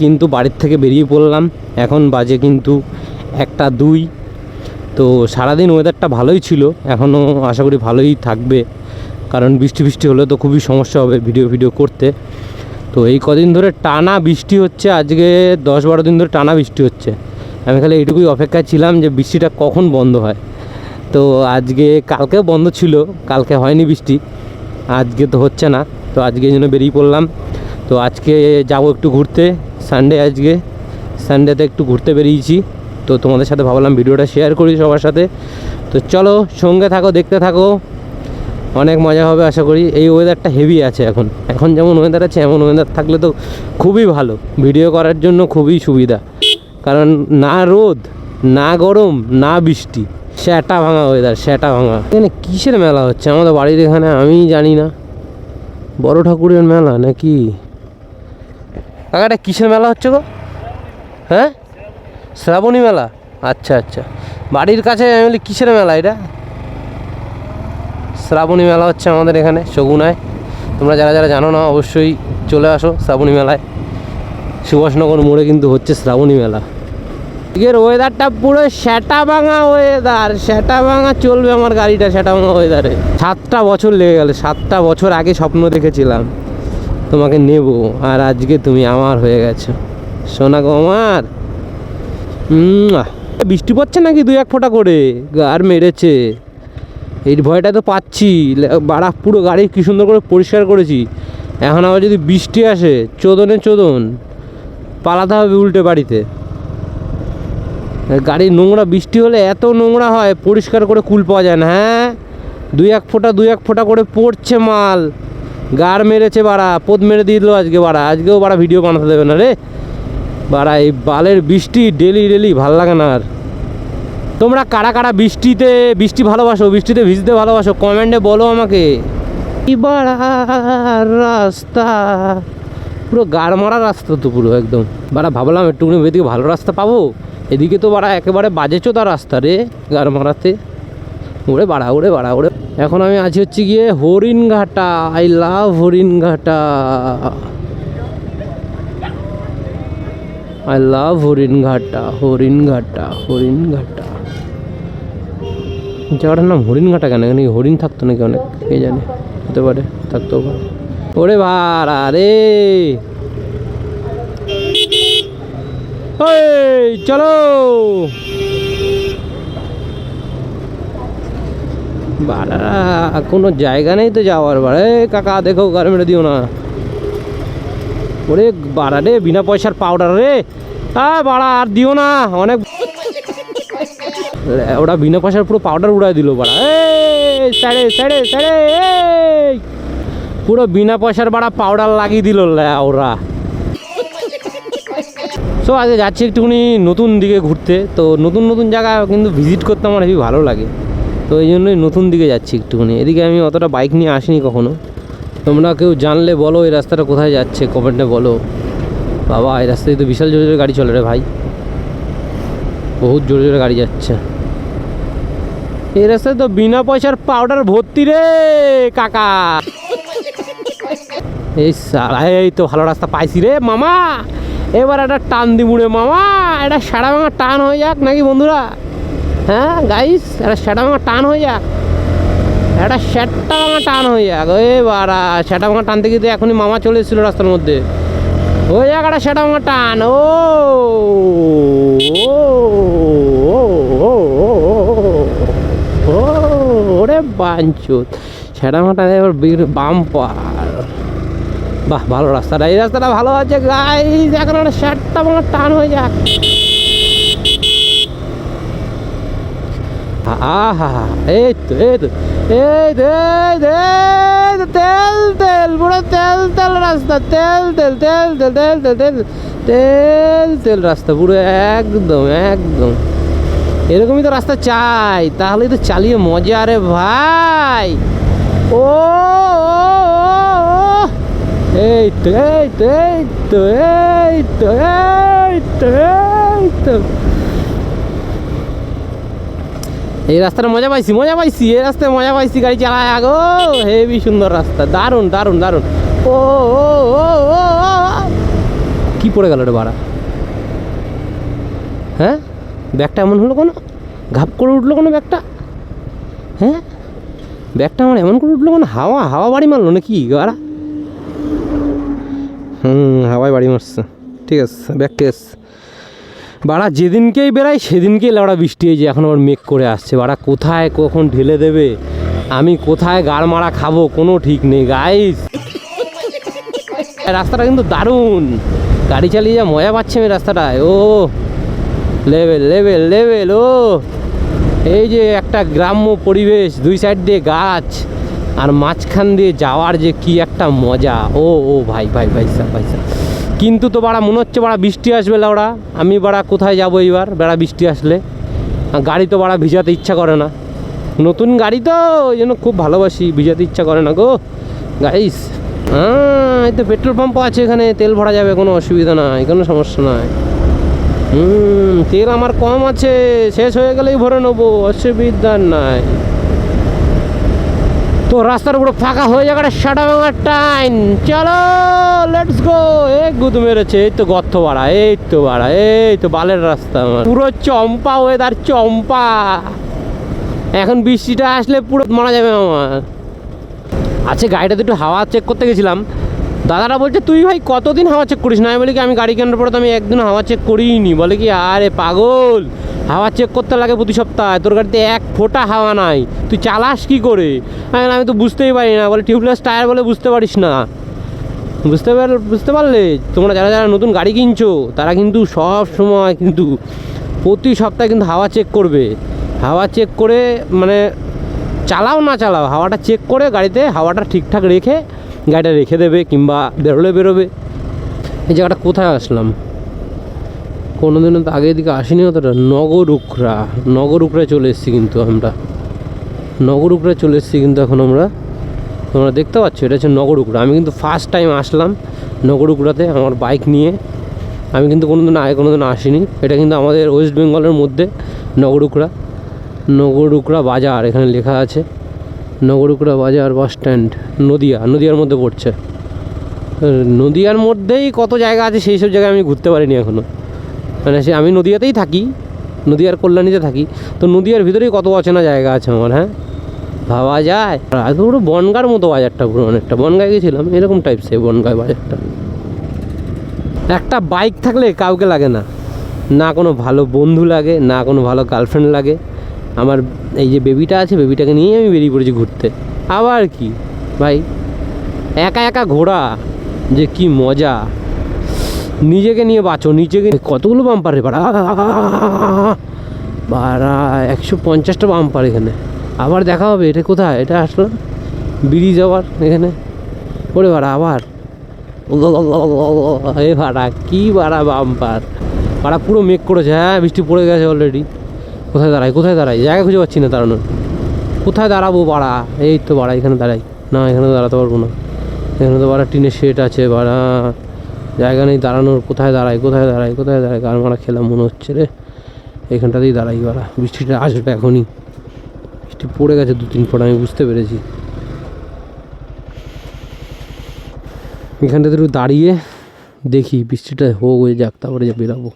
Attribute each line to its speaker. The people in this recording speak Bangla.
Speaker 1: কিন্তু বাড়ির থেকে বেরিয়ে পড়লাম, এখন বাজে কিন্তু 1টা 2। তো সারাদিন ওয়েদারটা ভালোই ছিল, এখনও আশা করি ভালোই থাকবে, কারণ বৃষ্টি বৃষ্টি হলে তো খুবই সমস্যা হবে ভিডিও করতে। তো এই কদিন ধরে টানা বৃষ্টি হচ্ছে, আজকে 10-12 দিন ধরে টানা বৃষ্টি হচ্ছে। আমি খালি এইটুকুই অপেক্ষায় ছিলাম যে বৃষ্টিটা কখন বন্ধ হয়। তো আজকে, কালকেও বন্ধ ছিল, কালকে হয়নি বৃষ্টি, আজকে তো হচ্ছে না। তো আজকে এই জন্য বেরিয়ে পড়লাম। তো আজকে যাব একটু ঘুরতে, সানডে, আজকে সানডেতে একটু ঘুরতে বেরিয়েছি। তো তোমাদের সাথে ভাবলাম ভিডিওটা শেয়ার করি সবার সাথে। তো চলো সঙ্গে থাকো, দেখতে থাকো, অনেক মজা হবে আশা করি। এই ওয়েদারটা হেভি আছে এখন যেমন ওয়েদার আছে, এমন ওয়েদার থাকলে তো খুবই ভালো, ভিডিও করার জন্য খুবই সুবিধা। কারণ না রোদ, না গরম, না বৃষ্টি, স্যাটা ভাঙা ওয়েদার, স্যাটা ভাঙা। এখানে কিসের মেলা হচ্ছে আমাদের বাড়ির এখানে, আমি জানি না, বড় ঠাকুরের মেলা নাকি? কাকা এটা কিসের মেলা হচ্ছে গো? হ্যাঁ, শ্রাবণী মেলা। আচ্ছা আচ্ছা, বাড়ির কাছে আমি বলি কিসের মেলা এটা? শ্রাবণী মেলা হচ্ছে আমাদের এখানে সগুনায়। তোমরা যারা যারা জানো না অবশ্যই চলে আসো শ্রাবণী মেলায়। সুভাষনগর মোড়ে কিন্তু হচ্ছে শ্রাবণী মেলা। এর ওয়েদারটা পুরো স্যাটা ভাঙা ওয়েদার, স্যাটা ভাঙা চলবে আমার গাড়িটা স্যাটা ভাঙা ওয়েদারে। 7টা বছর লেগে গেল, 7টা বছর আগে স্বপ্ন দেখেছিলাম তোমাকে নেব, আর আজকে তুমি আমার হয়ে গেছো সোনা গো আমার। বৃষ্টি পড়ছে নাকি 2-1 ফোঁটা করে, গার মেরেছে, এই ভয়টা তো পাচ্ছি। বাড়া পুরো গাড়ি কী সুন্দর করে পরিষ্কার করেছি, এখন আবার যদি বৃষ্টি আসে চোদন পালাতে হবে উল্টে বাড়িতে। গাড়ি নোংরা, বৃষ্টি হলে এত নোংরা হয়, পরিষ্কার করে কুল পাওয়া যায় না। হ্যাঁ, 2-1 ফোঁটা করে পড়ছে মাল, গার মেরেছে বাড়া, পোদ মেরে দিল আজকে বাড়া। আজকেও বাড়া ভিডিও বানাতে দেবে না রে বাড়া, এই বালের বৃষ্টি ডেলি ভাল লাগে না আর। তোমরা কারা কারা বৃষ্টি ভালোবাসো, বৃষ্টিতে ভিজতে ভালোবাসো, কমেন্টে বলো আমাকে। বাড়া রাস্তা পুরো গাড় মারা রাস্তা তো পুরো একদম বাড়া। ভাবলাম একটুখানি এদিকে ভালো রাস্তা পাবো, এদিকে তো বাড়া একেবারে বাজেছো তার রাস্তা রে গাড় মারাতে। ওরে বাড়া। এখন আমি আছি হচ্ছে গিয়ে Haringhata. I love Haringhata, I love Haringhata. জায়গাটার নাম হরিণঘাটা কেন? এখানে হরিণ থাকতো নাকি অনেক, কে জানে, হতে পারে, থাকতেও পারে। ওরে ভাড়া রে, চলো বাড়া, কোনো জায়গা নেই তো যাওয়ার। বাড়ে কাকা দেখো, গাড়ি মেরে দিও না। ওরে বাড়া রে, বিনা পয়সার পাউডার রে, বাড়া আর দিও না, অনেক ওরা বিনা পয়সার পুরো পাউডার উড়াই দিল বাড়া। সাইডে পুরো বিনা পয়সার বাড়া পাউডার লাগিয়ে দিল ওরা। সো আজকে যাচ্ছি একটুখানি নতুন দিকে ঘুরতে। তো নতুন জায়গা কিন্তু ভিজিট করতে আমার হেবি ভালো লাগে, তো এই জন্যই নতুন দিকে যাচ্ছি একটুখানি। এদিকে আমি অতটা বাইক নিয়ে আসিনি কখনো। তোমরা কেউ জানলে বলো এই রাস্তাটা কোথায় যাচ্ছে, কমেন্টে বলো। বাবা এই রাস্তায় তো বিশাল জোরে গাড়ি চলে রে ভাই, বহুত জোরে গাড়ি যাচ্ছে। এই রাস্তায় তো বিনা পয়সার পাউডার ভর্তি রে কাকা। এই তো ভালো রাস্তা পাইছি রে মামা, এবার একটা টান দিবুড়ে মামা, এটা সাড়া ভাঙা টান হয়ে যাক নাকি বন্ধুরা? হ্যাঁ গাইস, একটা সেটা ভাঙা টান হয়ে যাক, একটা সেটা ভাঙা টান হয়ে যাক। বাড়া সেটা ভাঙা টানতে গিয়ে এখনই মামা চলে এসেছিলো রাস্তার মধ্যে, হয়ে যাক একটা সেটা ভাঙা টান। ওরে বাঞ্চুত, সেটা ভাঙা টান, এবার বাম্পার। বাহ ভালো রাস্তাটা, এই রাস্তাটা ভালো আছে গাইস, এখন একটা সেটা ভাঙা টান হয়ে যাক। এই তো তেল পুরো তেল রাস্তা, তেল রাস্তা পুরো একদম। এরকমই তো রাস্তা চাই, তাহলেই তো চালিয়ে মজা রে ভাই। এই তো এই রাস্তাটা মজা পাইছি, এই রাস্তায় মজা পাইছি গাড়ি চালায় আগো। হেভি সুন্দর রাস্তা, দারুণ। কী পড়ে গেল রে বাড়া? হ্যাঁ, ব্যাগটা এমন হলো কোনো, ঘাপ করে উঠলো কোনো ব্যাগটা? হ্যাঁ, ব্যাগটা আমার এমন করে উঠলো কোনো, হাওয়া হাওয়া বাড়ি মারলো নাকি বাড়া? হাওয়ায় বাড়ি মারছে। ঠিক আছে, ব্যাগ কেস বাড়া। যেদিনকেই বেড়াই সেদিনকেই লাউড়া বৃষ্টি হয়েছে, এখন আবার মেঘ করে আসছে বাড়া। কোথায় কখন ঢেলে দেবে, আমি কোথায় গাড় মারা খাবো কোনো ঠিক নেই গাইস। রাস্তাটা কিন্তু দারুণ, গাড়ি চালিয়ে যা মজা পাচ্ছে আমি রাস্তাটায়। ও লেভেল লেভেল লেভেল। ও এই যে একটা গ্রাম্য পরিবেশ, দুই সাইড দিয়ে গাছ, আর মাঝখান দিয়ে যাওয়ার যে কি একটা মজা। ও ও ভাই ভাই ভাই সাহ ভাই সাহ। কিন্তু তো বাড়া মনে হচ্ছে বাড়া বৃষ্টি আসবে লাউড়া। আমি বাড়া কোথায় যাবো এইবার বেড়া বৃষ্টি আসলে? গাড়ি তো বাড়া ভিজাতে ইচ্ছা করে না, নতুন গাড়ি তো ওই জন্য খুব ভালোবাসি, ভিজাতে ইচ্ছা করে না গো গাইস। হ্যাঁ, এই তো পেট্রোল পাম্পও আছে এখানে, তেল ভরা যাবে, কোনো অসুবিধা নাই, কোনো সমস্যা নাই। তেল আমার কম আছে, শেষ হয়ে গেলেই ভরে নেবো, অসুবিধা নাই। তো রাস্তার উপরে ফাঁকা হয়ে যাবে, শাটা ভাঙার টাইম। চলো লেটস গো। এই গুদ মেরেছে, এই তো গর্ত বাড়া, এই তো বাড়া, এই তো বালের রাস্তা আমার পুরো চম্পা ওয়েদার, চম্পা। এখন বৃষ্টিটা আসলে পুরো মারা যাবে আমার। আচ্ছা, গাড়িটাতে একটু হাওয়া চেক করতে গেছিলাম, দাদারা বলছে তুই ভাই কতদিন হাওয়া চেক করিস না? আমি বলি কি আমি গাড়ি কেনার পরে তো আমি একদিন হাওয়া চেক করিনি। বলে কি আরে পাগল, হাওয়া চেক করতে লাগে প্রতি সপ্তাহে, তোর গাড়িতে এক ফোঁটা হাওয়া নাই, তুই চালাস কি করে? আমি তো বুঝতেই পারি না। বলে টিউবলেস টায়ার বলে বুঝতে পারিস না। বুঝতে পারলে? তোমরা যারা যারা নতুন গাড়ি কিনছো তারা কিন্তু সব সময় কিন্তু প্রতি সপ্তাহে কিন্তু হাওয়া চেক করবে। হাওয়া চেক করে মানে চালাও না চালাও, হাওয়াটা চেক করে গাড়িতে হাওয়াটা ঠিকঠাক রেখে গাড়িটা রেখে দেবে, কিংবা বেরোবে। এই জায়গাটা কোথায় আসলাম? কোনো দিনও তো আগে এদিকে আসিনি অতটা। নগরুকরা চলে এসেছি কিন্তু আমরা, নগরুকরা চলে এসেছি কিন্তু এখন আমরা। তোমরা দেখতে পাচ্ছ এটা হচ্ছে নগরুকরা। আমি কিন্তু ফার্স্ট টাইম আসলাম নগরুকরাতে আমার বাইক নিয়ে। আমি কিন্তু কোনো দিন আসিনি। এটা কিন্তু আমাদের ওয়েস্ট বেঙ্গলের মধ্যে নগরুকরা বাজার, এখানে লেখা আছে নগরুকরা বাজার বাস স্ট্যান্ড, নদিয়ার মধ্যে পড়ছে। নদিয়ার মধ্যেই কত জায়গা আছে, সেই সব জায়গায় আমি ঘুরতে পারিনি এখনও। মানে আমি নদিয়াতেই থাকি, নদিয়ার কল্যাণীতে থাকি, তো নদিয়ার ভিতরেই কত অচেনা জায়গা আছে আমার। হ্যাঁ, ভাবা যায়। এত পুরো বনগাঁর মতো বাজারটা, পুরো অনেকটা বনগাঁয় গেছিলাম এরকম টাইপস এই বনগাঁ বাজারটা। একটা বাইক থাকলে কাউকে লাগে না, না কোনো ভালো বন্ধু লাগে, না কোনো ভালো গার্লফ্রেন্ড লাগে। আমার এই যে বেবিটা আছে, বেবিটাকে নিয়েই আমি বেরিয়ে পড়েছি ঘুরতে। আবার কি ভাই, একা একা ঘোরা যে কি মজা। নিজেকে নিয়ে বাঁচো, নিজেকে। কতগুলো বাম্পার রে বাড়া, 150টা বাম্পার এখানে। আবার দেখা হবে। এটা কোথায়? এটা আসলাম ব্রিজ আবার এখানে। ওরে বাড়া আবার এ ভাড়া, কি ভাড়া বাম্পার ভাড়া, পুরো মেঘ করেছে। হ্যাঁ, বৃষ্টি পড়ে গেছে অলরেডি। কোথায় দাঁড়াই? জায়গা খুঁজে পাচ্ছি না দাঁড়ানোর। কোথায় দাঁড়াবো বাড়া? এই তো বাড়া, এখানে দাঁড়াই না, এখানে দাঁড়াতে পারবো না। এখানে তো বাড়া টিনের শেড আছে বাড়া, জায়গা নেই দাঁড়ানোর। কোথায় দাঁড়াই? গান মারা খেলাম মনে হচ্ছে রে। এখানটাতেই দাঁড়াই বাড়া, বৃষ্টিটা আসবে এখনই। বৃষ্টি পড়ে গেছে 2-3 ফোঁটা, আমি বুঝতে পেরেছি। এখানটাতে একটু দাঁড়িয়ে দেখি বৃষ্টিটা হয়ে যাক, তারপরে বেরাবো।